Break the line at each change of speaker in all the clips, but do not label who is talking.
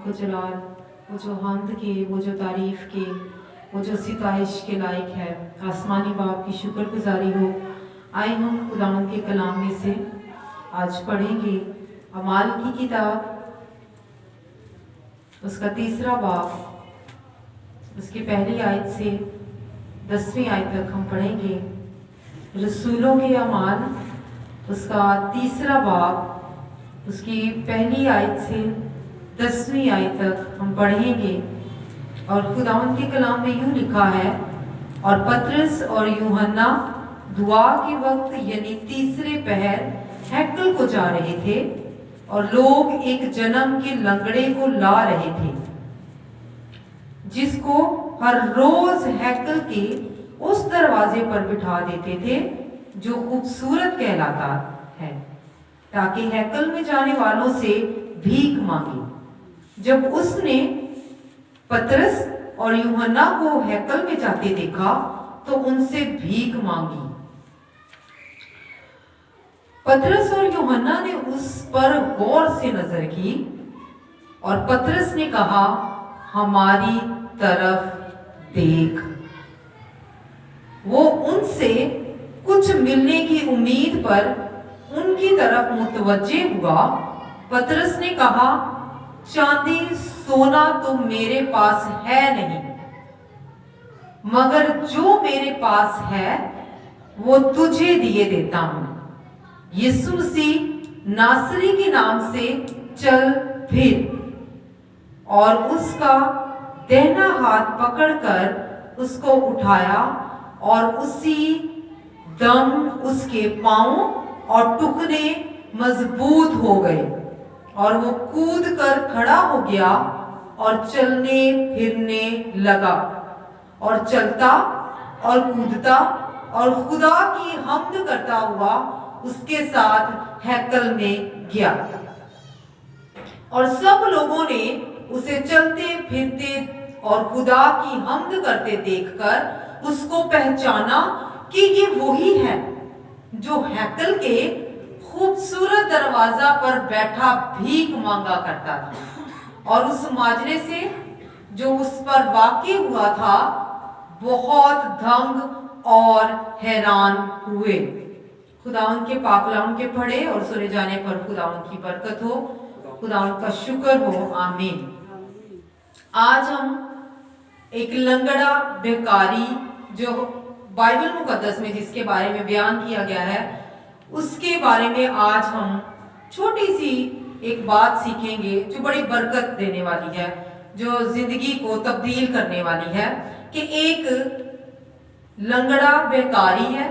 को जलाल, वो जो हम्द के, वो जो तारीफ़ के, वो जो सिताइश के लायक है। आसमानी बाप की शुक्रगुजारी हो। आए हम खुदावंद के कलाम में से आज पढ़ेंगे अमाल की किताब, उसका 3रा बाब, उसकी पहली आयत से 10वीं आयत तक हम पढ़ेंगे। रसूलों के अमाल, उसका 3रा बाब, उसकी पहली आयत से 10वीं आयत तक हम पढ़ेंगे। और खुदावंद के कलाम में यूं लिखा है, और पतरस और यूहन्ना दुआ के वक्त यानी तीसरे पहर हैकल को जा रहे थे, और लोग एक जन्म के लंगड़े को ला रहे थे, जिसको हर रोज हैकल के उस दरवाजे पर बिठा देते थे जो खूबसूरत कहलाता है, ताकि हैकल में जाने वालों से भीख मांगे। जब उसने पतरस और यूहन्ना को हैकल में जाते देखा तो उनसे भीख मांगी। पतरस और यूहन्ना ने उस पर गौर से नजर की, और पतरस ने कहा, हमारी तरफ देख। वो उनसे कुछ मिलने की उम्मीद पर उनकी तरफ मुतवज्जे हुआ। पतरस ने कहा, चांदी सोना तो मेरे पास है नहीं, मगर जो मेरे पास है वो तुझे दिए देता हूं। यीशु मसीह नासरी के नाम से चल फिर। और उसका दाहिना हाथ पकड़कर उसको उठाया, और उसी दम उसके पांव और टुकड़े मजबूत हो गए, और वो कूद कर खड़ा हो गया और चलने फिरने लगा, और चलता और कूदता और खुदा की हम्द करता हुआ उसके साथ हैकल में गया। और सब लोगों ने उसे चलते फिरते और खुदा की हम्द करते देखकर उसको पहचाना कि ये वही है जो हैकल के खूबसूरत दरवाजा पर बैठा भीख मांगा करता था। और उस माजरे से जो उस पर वाक़ई हुआ था बहुत दंग और हैरान हुए। खुदावंद के पाकलाम के पढ़े और सुने जाने पर खुदावंद की बरकत हो, खुदावंद का शुक्र हो। आमीन। आज हम एक लंगड़ा भिखारी जो बाइबल मुकद्दस में जिसके बारे में बयान किया गया है, उसके बारे में आज हम छोटी सी एक बात सीखेंगे जो बड़ी बरकत देने वाली है, जो जिंदगी को तब्दील करने वाली है। कि एक लंगड़ा भिखारी है,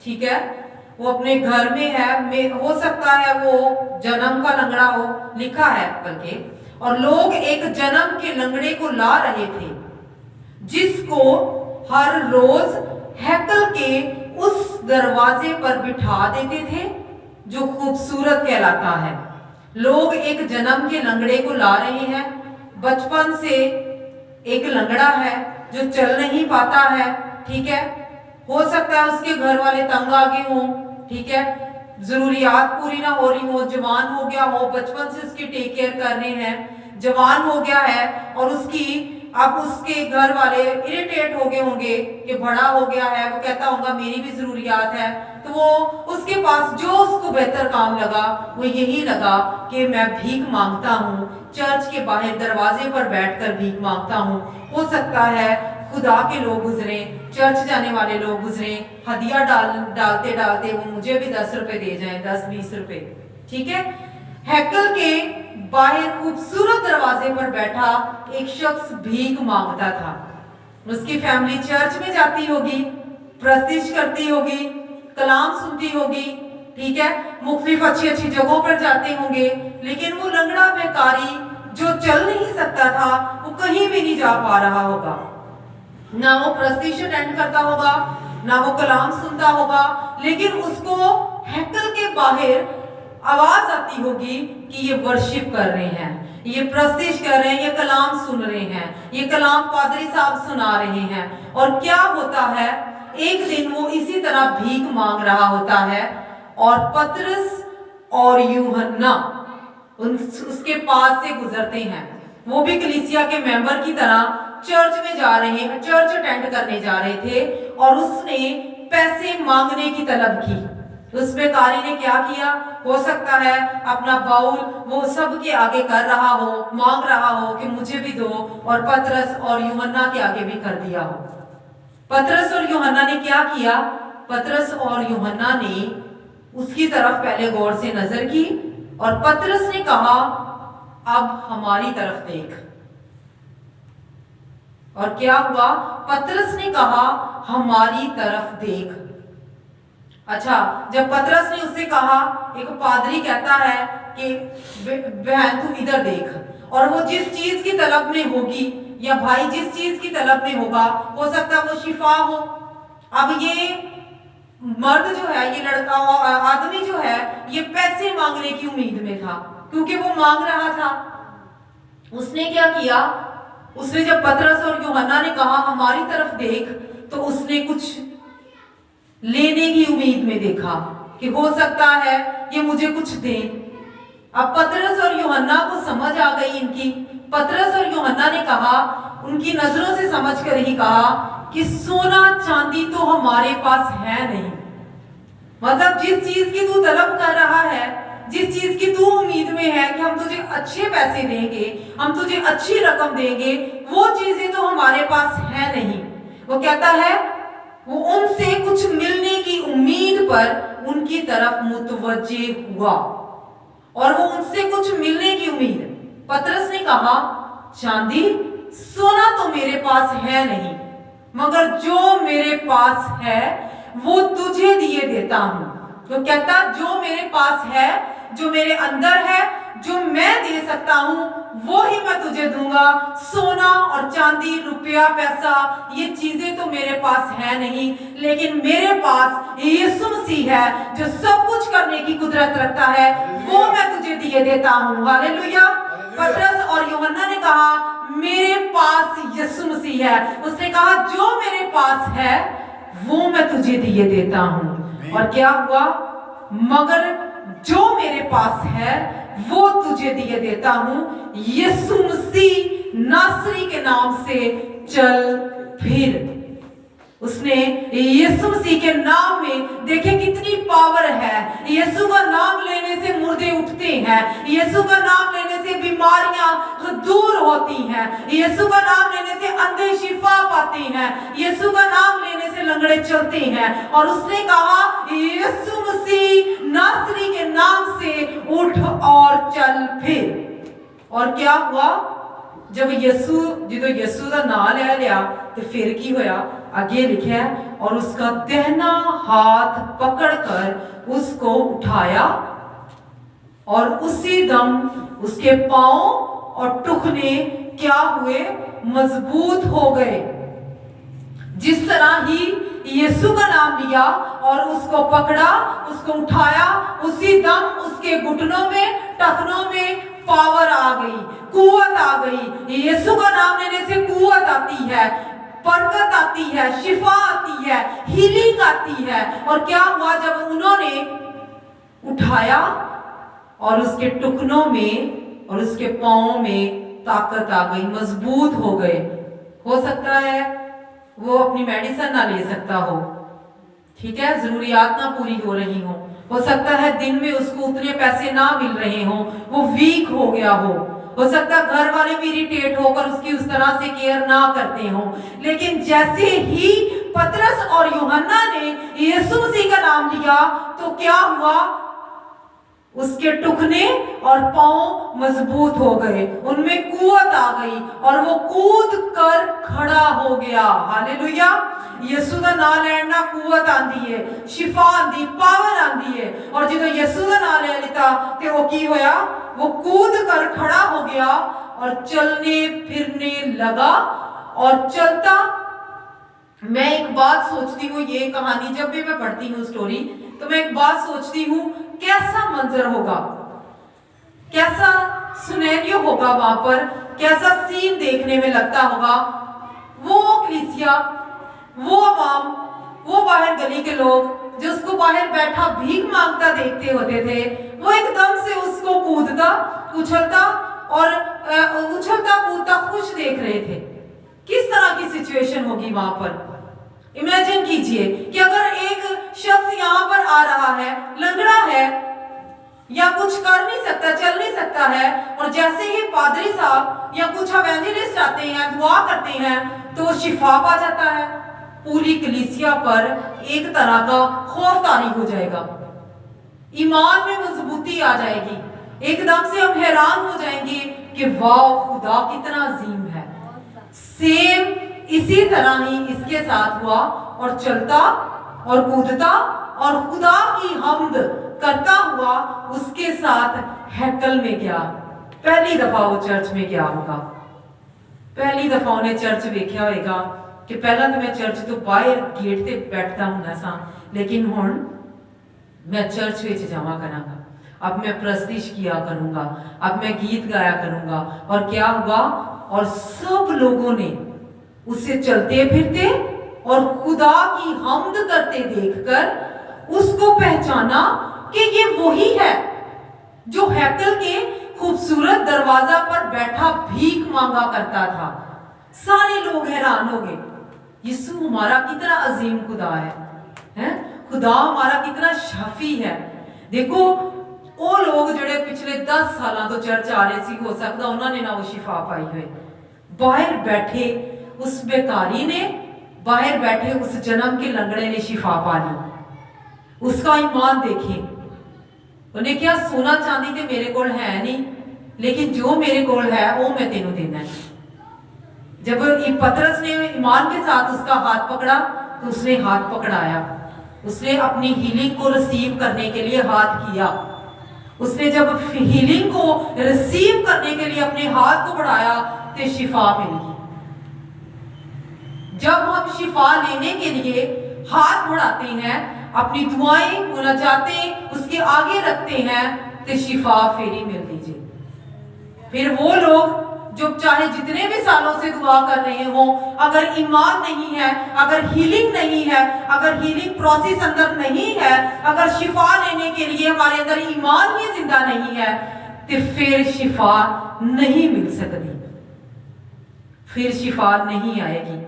ठीक है, वो अपने घर में है, हो सकता है वो जन्म का लंगड़ा हो, लिखा है बल्कि, और लोग एक जन्म के लंगड़े को ला रहे थे, जिसको हर रोज हैकल के उस दरवाजे पर बिठा देते थे जो खूबसूरत कहलाता है। लोग एक जन्म के लंगड़े को ला रहे हैं। बचपन से एक लंगड़ा है जो चल नहीं पाता है, ठीक है, हो सकता है उसके घर वाले तंग आ गए हों, ठीक है, जरूरियात पूरी ना हो रही हो, जवान हो गया हो, बचपन से उसकी टेक केयर कर रहे हैं, जवान हो गया है और उसकी अब उसके घर वाले इरिटेट हो गए होंगे कि बड़ा हो गया है, वो कहता होगा मेरी भी जरूरियात है, तो वो उसके पास जो उसको बेहतर काम लगा वो यही लगा कि मैं भीख मांगता हूँ, चर्च के बाहर दरवाजे पर बैठकर भीख मांगता हूँ। हो सकता है खुदा के लोग गुजरे, चर्च जाने वाले लोग गुजरे, हदिया डालते डालते वो मुझे भी 10 रुपए दे जाएं, 10-20 रुपए, ठीक है। हैकल के बाहर खूबसूरत दरवाजे पर बैठा एक शख्स भीख मांगता था। उसकी फैमिली चर्च में जाती होगी, प्रस्तिश करती होगी, कलाम सुनती होगी, ठीक है, मुख्तलिफ अच्छी अच्छी जगहों पर जाते होंगे, लेकिन वो लंगड़ा भिखारी जो चल नहीं सकता था वो कहीं भी नहीं जा पा रहा होगा, ना वो प्रस्तिश अटेंड करता होगा, ना वो कलाम सुनता होगा, लेकिन उसको हैकल के बाहर आवाज आती होगी कि ये वर्शिप कर रहे हैं, ये प्रस्तिश कर रहे हैं, ये कलाम सुन रहे हैं, ये कलाम पादरी साहब सुना रहे हैं। और क्या होता है, एक दिन वो इसी तरह भीख मांग रहा होता है और पतरस और यूहन्ना उसके पास से गुजरते हैं। वो भी कलीसिया के मेंबर की तरह चर्च में जा रहे हैं, चर्च अटेंड करने जा रहे थे, और उसने पैसे मांगने की तलब की। उस बेकारी ने क्या किया, हो सकता है अपना बाउल वो सब के आगे कर रहा हो, मांग रहा हो कि मुझे भी दो, और पतरस और यूहन्ना के आगे भी कर दिया हो। पतरस और यूहन्ना ने क्या किया, पतरस और यूहन्ना ने उसकी तरफ पहले गौर से नजर की, और पतरस ने कहा अब हमारी तरफ देख। और क्या हुआ, पतरस ने कहा हमारी तरफ देख। अच्छा, जब पतरस ने उससे कहा, एक पादरी कहता है कि बहन तू इधर देख, और वो जिस चीज की तलब में होगी, या भाई जिस चीज की तलब में होगा, हो सकता है वो शिफा हो। अब ये मर्द जो है, ये लड़का आदमी जो है, ये पैसे मांगने की उम्मीद में था, क्योंकि वो मांग रहा था। उसने क्या किया, उसने जब पतरस और यूहन्ना ने कहा हमारी तरफ देख, तो उसने कुछ लेने की उम्मीद में देखा कि हो सकता है ये मुझे कुछ दे। अब पतरस और यूहन्ना को समझ आ गई इनकी। पतरस और यूहन्ना ने कहा, उनकी नजरों से समझ कर ही कहा कि सोना चांदी तो हमारे पास है नहीं। मतलब जिस चीज की तू तलब कर रहा है, जिस चीज की तू उम्मीद में है कि हम तुझे अच्छे पैसे देंगे, हम तुझे अच्छी रकम देंगे, वो चीजें तो हमारे पास है नहीं। वो कहता है वो उनसे कुछ मिलने की उम्मीद पर उनकी तरफ मुतवज्जे हुआ, और वो उनसे कुछ मिलने की उम्मीद। पतरस ने कहा चांदी सोना तो मेरे पास है नहीं, मगर जो मेरे पास है वो तुझे दिए देता हूं। तो कहता जो मेरे पास है, जो मेरे अंदर है, जो मैं दे सकता हूं, वो ही मैं तुझे दूंगा। सोना और चांदी, रुपया, पैसा, ये चीजें तो मेरे पास है नहीं, लेकिन मेरे पास यीशु मसीह है जो सब कुछ करने की कुदरत रखता है, वो मैं तुझे दिए देता हूं। हालेलुया। पतरस और यूहन्ना ने कहा मेरे पास यीशु मसीह है। उसने कहा जो मेरे पास है वो मैं तुझे दिए देता हूं। और क्या हुआ, मगर जो मेरे पास है वो तुझे दिए देता हूं, यीशु मसीह नासरी के नाम से चल फिर। उसने यीशु मसीह के नाम में देखे कितनी पावर है। यीशु का नाम लेने से मुर्दे उठते हैं, यीशु का नाम लेने से बीमारियां दूर होती हैं, यीशु का नाम लेने से अंधे शिफा पाते हैं, यीशु का नाम लेने से लंगड़े चलते हैं। और उसने कहा यीशु मसीह नासरी के नाम से उठ और चल फिर। और क्या हुआ, जब यीशु जो यीशु का नाम ले लिया तो फिर की होया, आगे लिखा है, और उसका दाहिना हाथ पकड़कर उसको उठाया, और उसी दम उसके पांव और टुकने क्या हुए, मजबूत हो गए। जिस तरह ही यीशु का नाम लिया और उसको पकड़ा, उसको उठाया, उसी दम उसके घुटनों में, टखनों में पावर आ गई, कुवत आ गई। यीशु का नाम लेने से कुवत आती है, बरकत आती है, शिफा आती है, हीलिंग आती है। और क्या हुआ, जब उन्होंने उठाया और उसके टुकनों में और उसके पांव में ताकत आ गई, मजबूत हो गए। हो सकता है वो अपनी मेडिसिन ना ले सकता हो, ठीक है, जरूरियात ना पूरी हो रही हो सकता है दिन में उसको उतने पैसे ना मिल रहे हो, वो वीक हो गया हो सकता है घर वाले भी इरिटेट होकर उसकी उस तरह से केयर ना करते हो। लेकिन जैसे ही पतरस और यूहन्ना ने यीशु मसीह का नाम लिया तो क्या हुआ, उसके टुकने और पांव मजबूत हो गए, उनमें कुवत आ गई और वो कूद कर खड़ा हो गया। हालेलुया। यीशु का नाम लेना कुवत आंदी है, शिफा आंदी, पावर आंदी है। और जो यीशु का नाम ले लेता ते वो की होया, वो कूद कर खड़ा हो गया और चलने फिरने लगा और चलता। मैं एक बात सोचती हूँ, ये कहानी जब भी मैं पढ़ती हूँ स्टोरी, तो मैं एक बात सोचती हूँ, कैसा मंजर होगा, कैसा सिनेरियो होगा वहां पर, कैसा सीन देखने में लगता होगा। वो कलीसिया, वो अवाम, वो बाहर गली के लोग जो उसको बाहर बैठा भीख मांगता देखते होते थे, वो एकदम से उसको कूदता, उछलता और उछलता कुछ देख रहे थे। किस तरह की सिचुएशन होगी वहां पर? इमेजिन कीजिए कि अगर एक शख्स यहाँ पर आ रहा है, लंगड़ा है या कुछ कर नहीं सकता, चल नहीं सकता है, और जैसे ही पादरी साहब या कुछ एवेंजलिस्ट आते हैं, दुआ करते हैं, तो शिफा पा जाता है। पूरी कलीसिया पर एक तरह का खौफ तारी हो जाएगा, ईमान में मजबूती आ जाएगी। एकदम से हम हैरान हो जाएंगे कि वाह, खुदा कितना अजीम है। सेम इसी तरह ही इसके साथ हुआ, और चलता और कूदता और खुदा की हम्द करता हुआ उसके साथ हैकल में गया। पहली दफा वो चर्च में गया होगा, पहली दफा उन्हें चर्च देखा होगा कि पहला तो मैं चर्च तो बाहर गेट ते बैठता हूं सा, लेकिन हुण मैं चर्च विच जावा करांगा, अब मैं प्रस्तिश किया करूंगा, अब मैं गीत गाया करूंगा। और क्या हुआ? और सब लोगों ने उसे चलते फिरते और खुदा की हम्द करते देखकर उसको पहचाना कि ये वही है जो हैकल के खूबसूरत दरवाजा पर बैठा भीख मांगा करता था। सारे लोग हैरान हो गए, यीशु हमारा कितना अजीम खुदा है? खुदा हमारा कितना शाफी है। देखो वो लोग ਜਿਹੜੇ पिछले 10 साल तो चर्च आ रहे सी, हो सकता उन्होंने ना वो शिफा पाई हुए। बाहर बैठे उस बेकारी ने, बाहर बैठे उस जन्म के लंगड़े ने शिफा पा ली। उसका ईमान देखे, उन्हें क्या सोना चांदी तो मेरे को है नहीं, लेकिन जो मेरे को है वो मैं तेनों देना है। जब पतरस ने ईमान के साथ उसका हाथ पकड़ा तो उसने हाथ पकड़ाया, उसने अपनी हीलिंग को रिसीव करने के लिए हाथ किया। उसने जब हीलिंग को रिसीव करने के लिए अपने हाथ को बढ़ाया तो शिफा मिल गई। जब हम शिफा लेने के लिए हाथ बढ़ाते हैं, अपनी दुआएं मुनाजातें उसके आगे रखते हैं, तो शिफा फेरी मिल दीजिए। फिर वो लोग जो चाहे जितने भी सालों से दुआ कर रहे हो, अगर ईमान नहीं है, अगर हीलिंग नहीं है, अगर हीलिंग प्रोसेस अंदर नहीं है, अगर शिफा लेने के लिए हमारे अंदर ईमान ही जिंदा नहीं है, तो फिर शिफा नहीं मिल सकती, फिर शिफा नहीं आएगी।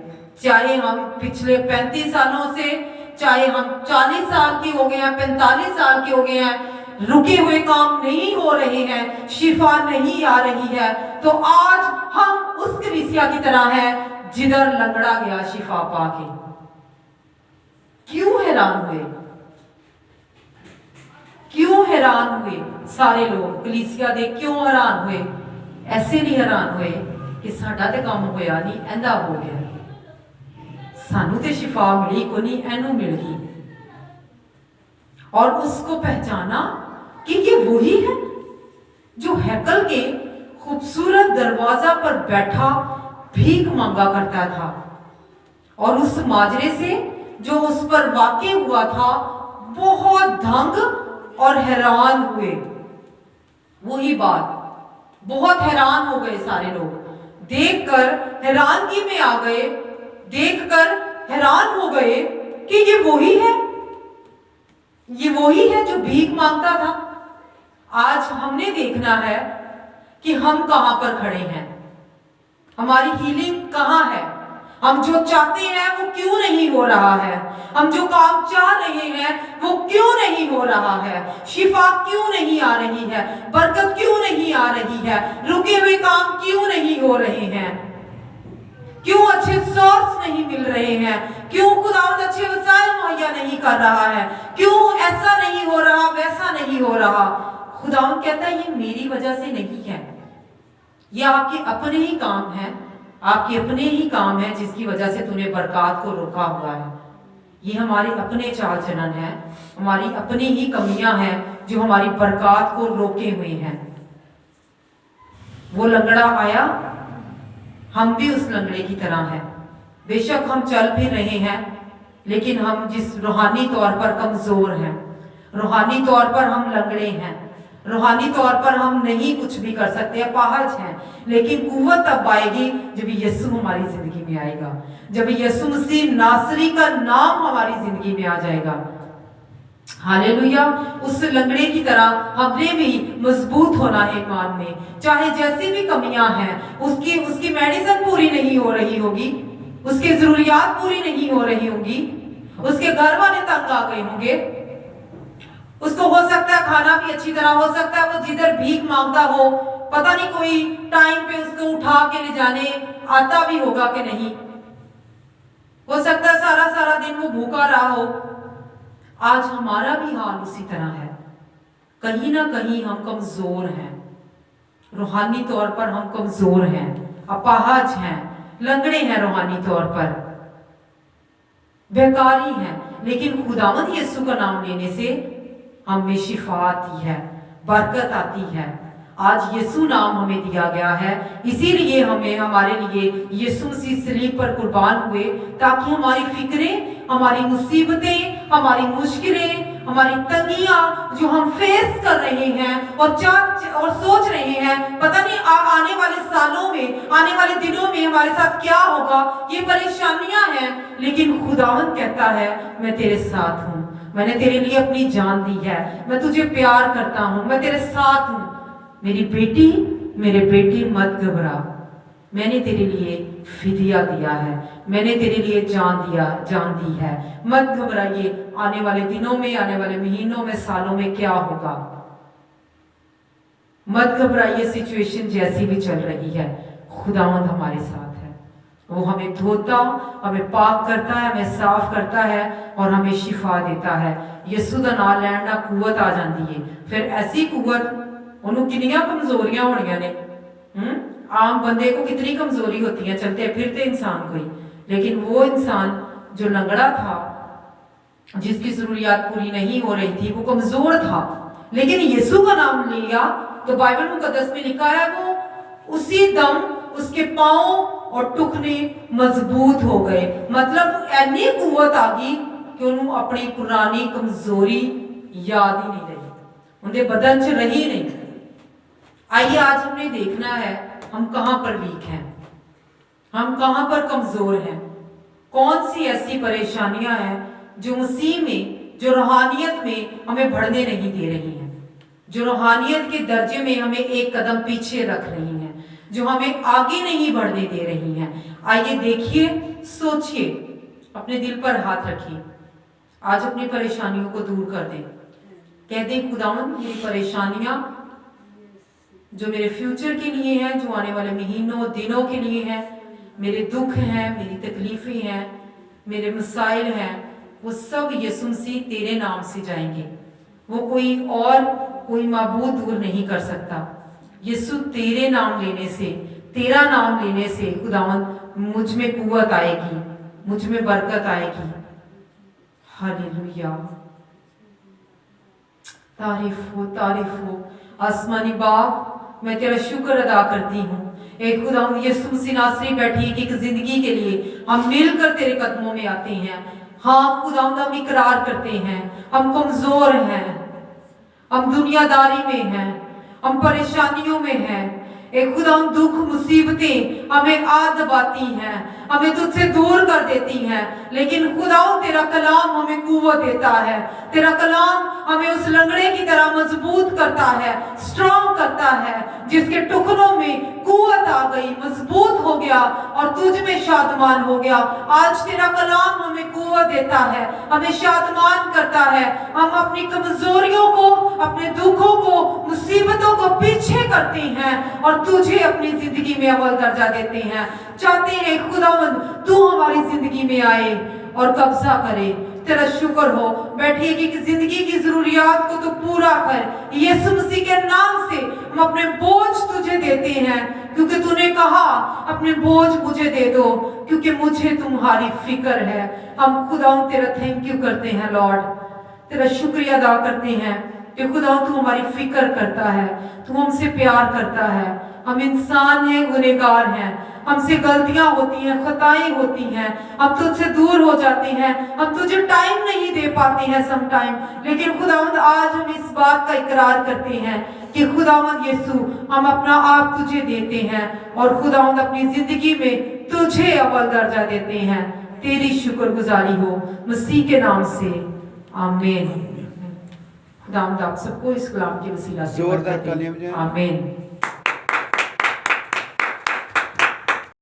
चाहे हम पिछले 35 सालों से, चाहे हम 40 साल के हो गए हैं, 45 साल के हो गए हैं, रुके हुए काम नहीं हो रहे हैं, शिफा नहीं आ रही है, तो आज हम उस कलीसिया की तरह है जिधर लंगड़ा गया शिफा पाके। क्यों हैरान हुए? क्यों हैरान हुए सारे लोग? कलीसिया दे क्यों हैरान हुए? ऐसे नहीं हैरान हुए कि साडा ते काम होया नहीं, ऐंदा हो गया, सानू ते शिफा मिली को नहीं, एनू मिल गई। और उसको पहचाना कि ये वही है जो हैकल के खूबसूरत दरवाजा पर बैठा भीख मांगा करता था, और उस माजरे से जो उस पर वाक़ई हुआ था बहुत दंग और हैरान हुए। वही बात, बहुत हैरान हो गए सारे लोग, देखकर हैरानगी में आ गए, देखकर हैरान हो गए कि ये वही है, ये वही है जो भीख मांगता था। आज हमने देखना है कि हम कहां पर खड़े हैं, हमारी हीलिंग कहां है, हम जो चाहते हैं वो क्यों नहीं हो रहा है, हम जो काम चाह रहे हैं वो क्यों नहीं हो रहा है, शिफा क्यों नहीं आ रही है, बरकत क्यों नहीं आ रही है, रुके हुए काम क्यों नहीं हो रहे हैं, क्यों अच्छे सोर्स नहीं मिल रहे हैं, क्यों खुदावंद अच्छे वसाइल मुहैया नहीं कर रहा है, क्यों ऐसा नहीं हो रहा, वैसा नहीं हो रहा। खुदावंद कहता है ये मेरी वजह से नहीं है, ये आपके अपने ही काम है, आपके अपने ही काम है जिसकी वजह से तूने बरकत को रोका हुआ है। ये हमारे अपने चाल चलन है, हमारी अपनी ही कमियां हैं जो हमारी बरकत को रोके हुए हैं। वो लंगड़ा आया, हम भी उस लंगड़े की तरह हैं। बेशक हम चल फिर रहे हैं, लेकिन हम जिस रूहानी तौर पर कमजोर हैं, रूहानी तौर पर हम लंगड़े हैं, रूहानी तौर पर हम नहीं कुछ भी कर सकते, अपाहज हैं, लेकिन कुव्वत तब आएगी जब यीशु हमारी जिंदगी में आएगा, जब यीशु मसीह नासरी का नाम हमारी जिंदगी में आ जाएगा। हालेलुया। उस लंगड़े की तरह हमने भी मजबूत होना है ईमान में, चाहे जैसी भी कमियां हैं, उसकी मेडिसिन पूरी नहीं हो रही होगी, उसकी जरूरियात पूरी नहीं हो रही होगी, उसके घर वाले तंग आ गए होंगे, उसको हो सकता है खाना भी अच्छी तरह, हो सकता है वो जिधर भीख मांगता हो, पता नहीं कोई टाइम पे उसको उठा के ले जाने आता भी होगा कि नहीं, हो सकता है सारा सारा दिन वो भूखा रहा हो। आज हमारा भी हाल उसी तरह है, कहीं ना कहीं हम कमजोर हैं, रूहानी तौर पर हम कमजोर हैं, अपाहज हैं, लंगड़े हैं, रूहानी तौर पर बेकारी हैं, लेकिन खुदावंद यीशु का नाम लेने से हमें शिफा आती है, बरकत आती है। आज यीशु नाम हमें दिया गया है, इसीलिए हमें हमारे लिए यीशु मसीह सलीब पर कुर्बान हुए, ताकि हमारी फिक्रें, हमारी मुसीबतें, हमारी मुश्किलें, हमारी तंगियां जो हम फेस कर रहे हैं और सोच रहे हैं पता नहीं आने वाले सालों में, आने वाले दिनों में हमारे साथ क्या होगा, ये परेशानियां हैं, लेकिन खुदावंद कहता है मैं तेरे साथ हूं, मैंने तेरे लिए अपनी जान दी है, मैं तुझे प्यार करता हूं, मैं तेरे साथ हूं, मेरी बेटी, मेरे बेटी मत घबरा, मैंने तेरे लिए फिदिया दिया है, मैंने तेरे लिए जान दी है, मत घबराइए, आने वाले दिनों में, आने वाले महीनों में, सालों में क्या होगा, मत घबराइए, सिचुएशन जैसी भी चल रही है, खुदावंद हमारे साथ है, वो हमें धोता, हमें पाक करता है, हमें साफ करता है और हमें शिफा देता है। यीशु दा नाम लैण नाल कुवत आ जाती है, फिर ऐसी कुवत, उन्होंने कितनियां कमजोरियां होनियां ने, आम बंदे को कितनी कमजोरी होती है, चलते फिरते इंसान कोई, लेकिन वो इंसान जो लंगड़ा था, जिसकी जरूरियात पूरी नहीं हो रही थी, वो कमजोर था, लेकिन यीशु का नाम लिया तो बाइबल मुकद्दस में लिखा है वो उसी दम उसके पांव और टुकने मजबूत हो गए, मतलब ऐनी कुवत आ गई कि उन्होंने अपनी पुरानी कमजोरी याद ही नहीं रही, उनके बदन च रही नहीं। आइए आज हमने देखना है हम कहां पर वीक हैं, हम कहां पर कमजोर हैं, कौन सी ऐसी परेशानियां हैं जो मसीह में, जो रूहानियत में हमें बढ़ने नहीं दे रही हैं, जो रूहानियत के दर्जे में हमें एक कदम पीछे रख रही हैं, जो हमें आगे नहीं बढ़ने दे रही हैं। आइए देखिए, सोचिए, अपने दिल पर हाथ रखिए, आज अपनी परेशानियों को दूर कर दें, कह दें खुदावंद मेरी परेशानियां जो मेरे फ्यूचर के लिए हैं, जो आने वाले महीनों दिनों के लिए हैं, मेरे दुख हैं, मेरी तकलीफें हैं, मेरे मसाइल हैं, वो सब यीशु मसीह तेरे नाम से जाएंगे, वो कोई माबूद दूर नहीं कर सकता। यीशु तेरे नाम लेने से, तेरा नाम लेने से खुदावंद मुझ में कुव्वत आएगी, मुझ में बरकत आएगी। हालेलुया, तारीफ हो आसमानी बाप, मैं तेरा शुक्र अदा करती हूँ। एक खुदावंद यीशु मसीह नासरी बैठी एक जिंदगी के लिए हम मिलकर तेरे कदमों में आते हैं। हाँ खुदावंद, हम इकरार करते हैं हम कमजोर हैं, हम दुनियादारी में हैं, हम परेशानियों में हैं। एक खुदावंद दुख मुसीबतें हमें आ दबाती हैं, हमें तुझसे दूर कर देती हैं, लेकिन खुदावंद तेरा कलाम हमें कुव्वत देता है, तेरा कलाम हमें उस लंगड़े की तरह मजबूत करता है, स्ट्रॉन्ग करता है, जिसके टुकड़ों में कुव्वत आ गई, मजबूत हो गया और तुझ में शादमान हो गया। आज तेरा कलाम हमें कुव्वत देता है, हमें शादमान करता है, हम अपनी कमजोरियों को, अपने दुखों को, मुसीबतों को पीछे करते हैं और तुझे अपनी जिंदगी में अव्वल दर्जा देते हैं। चाहते हैं खुदावंद तू हमारी जिंदगी में आए और कब्जा करे। तेरा शुक्र हो, बैठिए कि जिंदगी की जरूरियात को तो पूरा कर। यीशु मसीह के नाम से हम अपने बोझ तुझे देते हैं, क्योंकि तूने कहा अपने बोझ मुझे दे दो, क्योंकि मुझे तुम्हारी फिक्र है। हम खुदावंद तेरा थैंक यू करते हैं लॉर्ड, तेरा शुक्रिया अदा करते हैं कि खुदावंद तू हमारी फिक्र करता है, तू हमसे प्यार करता है। हम इंसान हैं, गुनहगार हैं, हमसे गलतियां होती हैं, खताएं होती हैं, हम तुझसे दूर हो जाते हैं, हम तुझे टाइम नहीं दे पाते हैं सम टाइम, लेकिन खुदावंद आज हम इस बात का इकरार करते हैं कि खुदावंद यीशु हम अपना आप तुझे देते हैं और खुदावंद अपनी जिंदगी में तुझे अव्वल दर्जा देते हैं। तेरी शुक्रगुजारी हो मसीह के नाम से, आमीन। खुदावंद आप सबको इस कलाम के वसीला से
जोरदार
बरकत दे।
तालियां बजाएं।
आमीन।